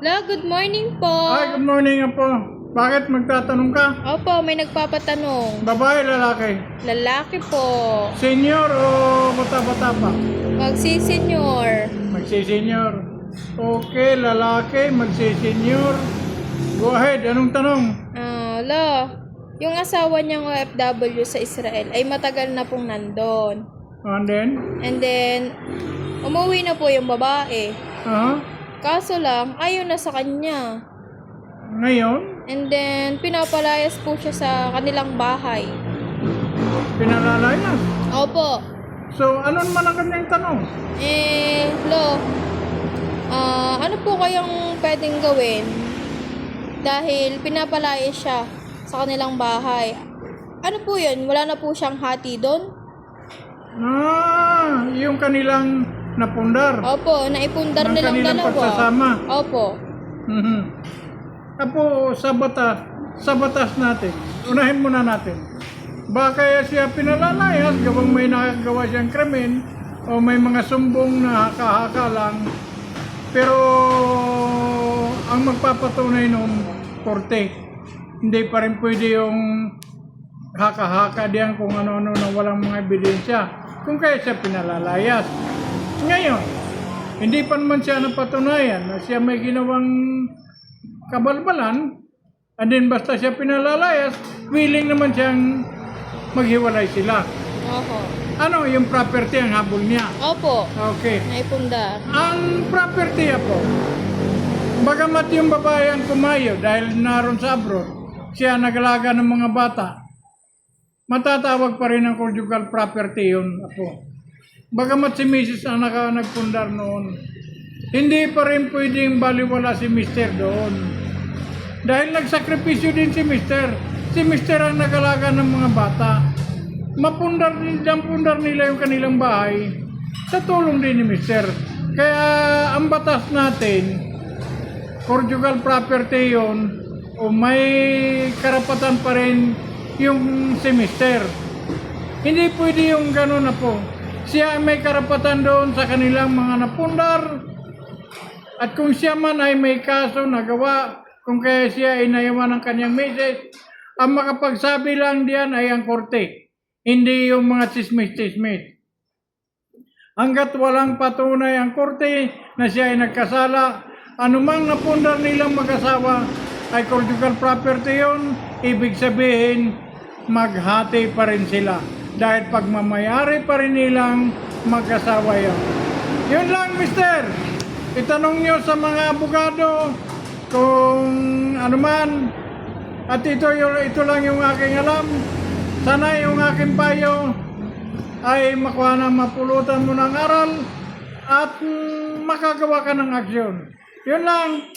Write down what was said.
Hello, good morning po. Ay, good morning po. Bakit magtatanong ka? Opo, may nagpapatanong. Babae, lalaki? Lalaki po. Senior o bata-bata pa? Magsisenyor. Magsi-senior. Okay, lalaki, magsi-senior. Go ahead, anong tanong? Hello. Yung asawa niyang OFW sa Israel ay matagal na pong nandun. And then? And then, umuwi na po yung babae. Kaso lang, ayaw na sa kanya. Ngayon, And then, pinapalayas po siya sa kanilang bahay. pinalalayas. Opo. So, ano naman ang kanyang tanong? Ano po kayang pwedeng gawin? Dahil pinapalayas siya sa kanilang bahay. Ano po yun? Wala na po siyang hati doon? Yung kanilang napundar. Opo, naipundar Ng nilang kanilang dalawa. pagsasama. Opo. Apo, sa batas natin, unahin muna natin. Baka kaya siya pinalalayas, gawang may nakagawa siyang krimen, o may mga sumbong na haka-haka lang. Pero, ang magpapatunay nung korte, hindi pa rin pwede yung haka-haka diyan kung ano-ano na walang mga ebidensya. Kung kaya siya pinalalayas. Ngayon, hindi pa naman siya napatunayan na siya may ginawang kabalbalan, and then basta siya pinalalayas, willing naman siyang maghiwalay sila. Opo. Ano yung property ang habol niya? Opo. Okay. Naipundar. Ang property po, bagamat yung babae ang kumayo dahil naroon sa abroad, siya nag-alaga ng mga bata, matatawag pa rin ang conjugal property yun po. Bagamat si Mrs. ang nagpundar noon, hindi pa rin pwedeng baliwala si Mr. doon. Dahil nagsakripisyo din si Mr. Si Mr. ang nag-alaga ng mga bata. Mapundar nila yung kanilang bahay sa tulong din ni Mr. Kaya ang batas natin, conjugal property yun, o may karapatan pa rin yung si Mr. Hindi pwede yung gano'n na po. Siya ay may karapatan doon sa kanilang mga napundar. At kung siya man ay may kaso nagawa, kung kaya siya ay nayaman ng kanyang message, ang makapagsabi lang diyan ay ang korte, hindi yung mga chismis-chismis. Hanggat walang patunay ang korte na siya ay nagkasala, anumang napundar nilang mag-asawa ay conjugal property yun, ibig sabihin maghati pa rin sila. Dahil pagmamayari pa rin nilang mag-asawa yun. Yun lang, mister. Itanong nyo sa mga abogado kung ano man. At ito lang yung aking alam. Sana yung aking payo ay makuha na mapulutan mo ng aral at makagawa ka ng aksyon. Yun lang.